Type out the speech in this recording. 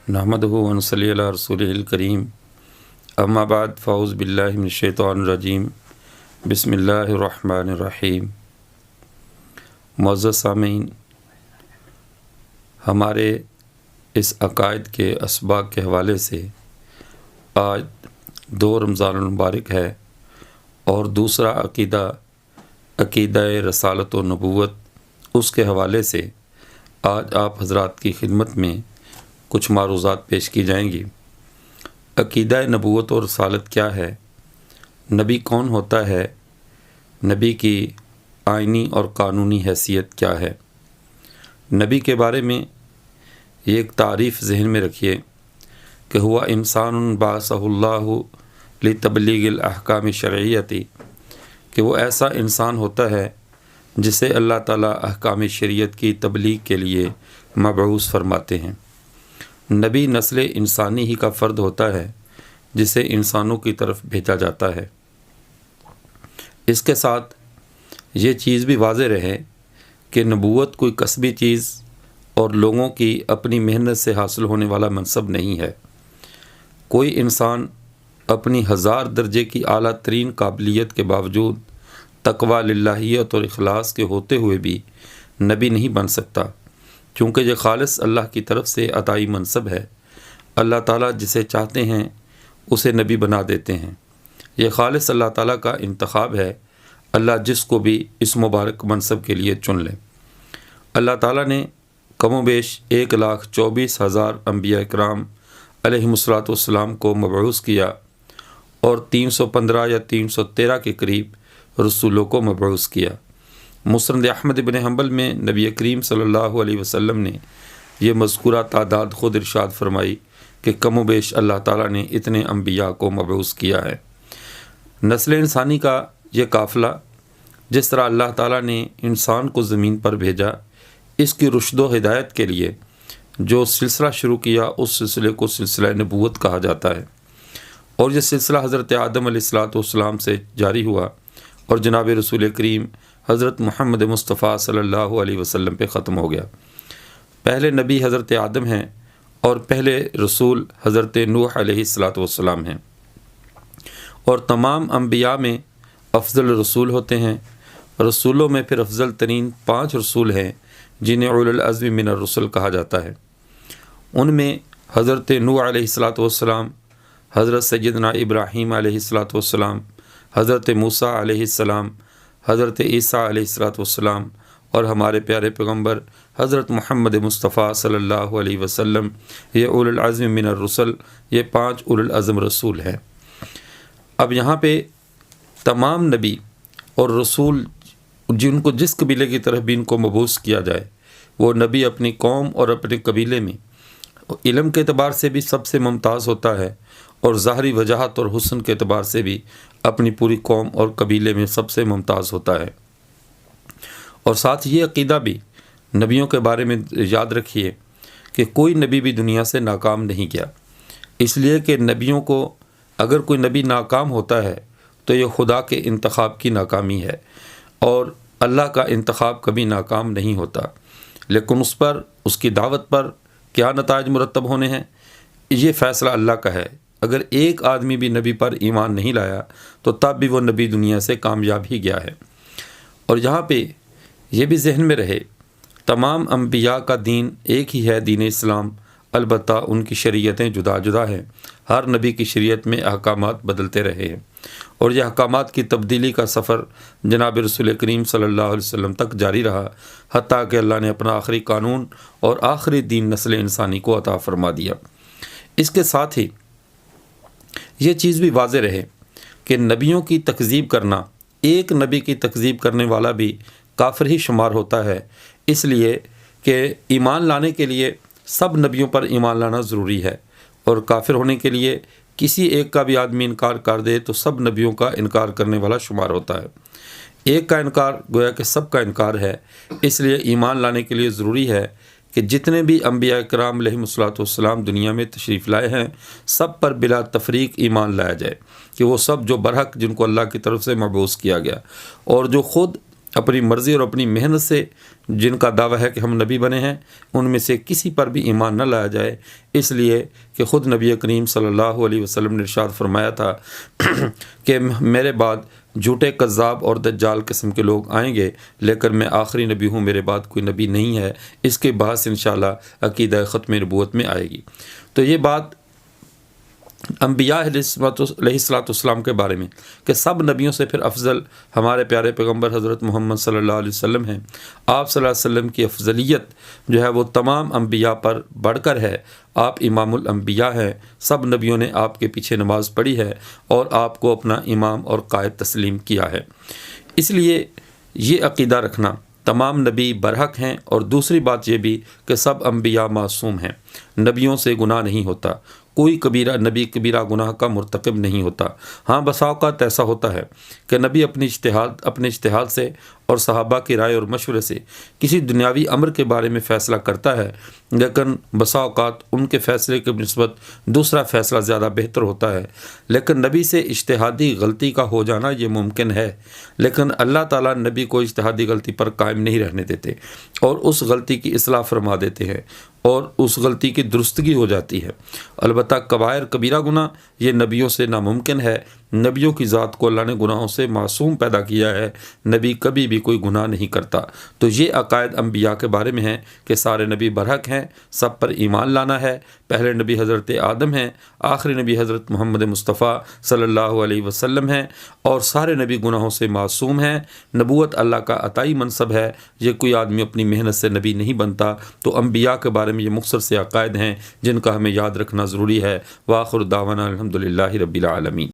نحمدہ و نصلی علی رسولہ الکریم، اما بعد، فاعوذ باللہ من الشیطان الرجیم، بسم اللہ الرحمن الرحیم۔ معزز سامعین، ہمارے اس عقائد کے اسباق کے حوالے سے آج 2 رمضان المبارک ہے، اور دوسرا عقیدہ رسالت و نبوت، اس کے حوالے سے آج آپ حضرات کی خدمت میں کچھ معروضات پیش کی جائیں گی۔ عقیدہ نبوت اور رسالت کیا ہے؟ نبی کون ہوتا ہے؟ نبی کی آئینی اور قانونی حیثیت کیا ہے؟ نبی کے بارے میں یہ ایک تعریف ذہن میں رکھیے کہ ہوا انسان بعثہ اللہ لتبلیغ الاحکام الشرعیتی، کہ وہ ایسا انسان ہوتا ہے جسے اللہ تعالیٰ احکام شریعت کی تبلیغ کے لیے مبعوث فرماتے ہیں۔ نبی نسل انسانی ہی کا فرد ہوتا ہے جسے انسانوں کی طرف بھیجا جاتا ہے۔ اس کے ساتھ یہ چیز بھی واضح رہے کہ نبوت کوئی کسبی چیز اور لوگوں کی اپنی محنت سے حاصل ہونے والا منصب نہیں ہے۔ کوئی انسان اپنی 1000 درجے کی اعلیٰ ترین قابلیت کے باوجود تقویٰ للہیت اور اخلاص کے ہوتے ہوئے بھی نبی نہیں بن سکتا، کیونکہ یہ خالص اللہ کی طرف سے عطائی منصب ہے۔ اللہ تعالیٰ جسے چاہتے ہیں اسے نبی بنا دیتے ہیں۔ یہ خالص اللہ تعالیٰ کا انتخاب ہے، اللہ جس کو بھی اس مبارک منصب کے لیے چن لے۔ اللہ تعالیٰ نے کم و بیش 1,24,000 انبیاء کرام علیہم السلام کو مبعوث کیا، اور 315 یا 313 کے قریب رسولوں کو مبعوث کیا۔ مسند احمد بن حنبل میں نبی کریم صلی اللہ علیہ وسلم نے یہ مذکورہ تعداد خود ارشاد فرمائی کہ کم و بیش اللہ تعالیٰ نے اتنے انبیاء کو مبعوث کیا ہے۔ نسل انسانی کا یہ قافلہ جس طرح اللہ تعالیٰ نے انسان کو زمین پر بھیجا، اس کی رشد و ہدایت کے لیے جو سلسلہ شروع کیا، اس سلسلے کو سلسلہ نبوت کہا جاتا ہے، اور یہ سلسلہ حضرت آدم علیہ السلام سے جاری ہوا اور جناب رسول کریم حضرت محمد مصطفیٰ صلی اللہ علیہ وسلم پہ ختم ہو گیا۔ پہلے نبی حضرت آدم ہیں، اور پہلے رسول حضرت نوح علیہ السلام ہیں، اور تمام انبیاء میں افضل رسول ہوتے ہیں۔ رسولوں میں پھر افضل ترین 5 رسول ہیں جنہیں اولو العزم من الرسل کہا جاتا ہے۔ ان میں حضرت نوح علیہ السلام، حضرت سیدنا ابراہیم علیہ السلام، حضرت موسیٰ علیہ السلام، حضرت عیسیٰ علیہ السلام، اور ہمارے پیارے پیغمبر حضرت محمد مصطفیٰ صلی اللہ علیہ وسلم، یہ اولو العزم من الرسل، یہ 5 اولو العزم رسول ہیں۔ اب یہاں پہ تمام نبی اور رسول جن کو جس قبیلے کی طرف بھی ان کو مبعوث کیا جائے، وہ نبی اپنی قوم اور اپنے قبیلے میں علم کے اعتبار سے بھی سب سے ممتاز ہوتا ہے، اور ظاہری وجاہت اور حسن کے اعتبار سے بھی اپنی پوری قوم اور قبیلے میں سب سے ممتاز ہوتا ہے۔ اور ساتھ یہ عقیدہ بھی نبیوں کے بارے میں یاد رکھیے کہ کوئی نبی بھی دنیا سے ناکام نہیں گیا، اس لیے کہ نبیوں کو اگر کوئی نبی ناکام ہوتا ہے تو یہ خدا کے انتخاب کی ناکامی ہے، اور اللہ کا انتخاب کبھی ناکام نہیں ہوتا، لیکن اس پر، اس کی دعوت پر کیا نتائج مرتب ہونے ہیں، یہ فیصلہ اللہ کا ہے۔ اگر ایک آدمی بھی نبی پر ایمان نہیں لایا تو تب بھی وہ نبی دنیا سے کامیاب ہی گیا ہے۔ اور یہاں پہ یہ بھی ذہن میں رہے، تمام انبیاء کا دین ایک ہی ہے، دین اسلام، البتہ ان کی شریعتیں جدا جدا ہیں۔ ہر نبی کی شریعت میں احکامات بدلتے رہے ہیں، اور یہ احکامات کی تبدیلی کا سفر جناب رسول کریم صلی اللہ علیہ وسلم تک جاری رہا، حتیٰ کہ اللہ نے اپنا آخری قانون اور آخری دین نسل انسانی کو عطا فرما دیا۔ اس کے ساتھ ہی یہ چیز بھی واضح رہے کہ نبیوں کی تکذیب کرنا، ایک نبی کی تکذیب کرنے والا بھی کافر ہی شمار ہوتا ہے، اس لیے کہ ایمان لانے کے لیے سب نبیوں پر ایمان لانا ضروری ہے، اور کافر ہونے کے لیے کسی ایک کا بھی آدمی انکار کر دے تو سب نبیوں کا انکار کرنے والا شمار ہوتا ہے۔ ایک کا انکار گویا کہ سب کا انکار ہے، اس لیے ایمان لانے کے لیے ضروری ہے کہ جتنے بھی انبیاء کرام علیہم الصلوۃ والسلام دنیا میں تشریف لائے ہیں سب پر بلا تفریق ایمان لایا جائے کہ وہ سب جو برحق جن کو اللہ کی طرف سے مبعوث کیا گیا، اور جو خود اپنی مرضی اور اپنی محنت سے جن کا دعویٰ ہے کہ ہم نبی بنے ہیں ان میں سے کسی پر بھی ایمان نہ لایا جائے، اس لیے کہ خود نبی کریم صلی اللہ علیہ وسلم نے ارشاد فرمایا تھا کہ میرے بعد جھوٹے کذاب اور دجال قسم کے لوگ آئیں گے، لیکن میں آخری نبی ہوں، میرے بعد کوئی نبی نہیں ہے۔ اس کے بحث انشاءاللہ عقیدہ ختم نبوت میں آئے گی۔ تو یہ بات انبیاء علیہ السلام کے بارے میں کہ سب نبیوں سے پھر افضل ہمارے پیارے پیغمبر حضرت محمد صلی اللہ علیہ وسلم ہیں۔ آپ صلی اللہ علیہ وسلم کی افضلیت جو ہے وہ تمام انبیاء پر بڑھ کر ہے۔ آپ امام الانبیاء ہیں، سب نبیوں نے آپ کے پیچھے نماز پڑھی ہے اور آپ کو اپنا امام اور قائد تسلیم کیا ہے۔ اس لیے یہ عقیدہ رکھنا تمام نبی برحق ہیں، اور دوسری بات یہ بھی کہ سب انبیاء معصوم ہیں، نبیوں سے گناہ نہیں ہوتا، کوئی نبی کبیرہ گناہ کا مرتکب نہیں ہوتا۔ ہاں بسا اوقات ایسا ہوتا ہے کہ نبی اپنے اجتہاد سے اور صحابہ کی رائے اور مشورے سے کسی دنیاوی امر کے بارے میں فیصلہ کرتا ہے، لیکن بسا اوقات ان کے فیصلے کے نسبت دوسرا فیصلہ زیادہ بہتر ہوتا ہے۔ لیکن نبی سے اجتہادی غلطی کا ہو جانا یہ ممکن ہے، لیکن اللہ تعالیٰ نبی کو اجتہادی غلطی پر قائم نہیں رہنے دیتے اور اس غلطی کی اصلاح فرما دیتے ہیں اور اس غلطی کی درستگی ہو جاتی ہے۔ البتہ کبائر کبیرہ گناہ یہ نبیوں سے ناممکن ہے۔ نبیوں کی ذات کو اللہ نے گناہوں سے معصوم پیدا کیا ہے، نبی کبھی بھی کوئی گناہ نہیں کرتا۔ تو یہ عقائد انبیاء کے بارے میں ہیں کہ سارے نبی برحق ہیں، سب پر ایمان لانا ہے۔ پہلے نبی حضرت آدم ہیں، آخری نبی حضرت محمد مصطفیٰ صلی اللہ علیہ وسلم ہیں، اور سارے نبی گناہوں سے معصوم ہیں۔ نبوت اللہ کا عطائی منصب ہے، یہ کوئی آدمی اپنی محنت سے نبی نہیں بنتا۔ تو انبیاء کے بارے میں یہ مختصر سے عقائد ہیں جن کا ہمیں یاد رکھنا ضروری ہے۔ وآخر دعوانا الحمدللہ رب العالمین۔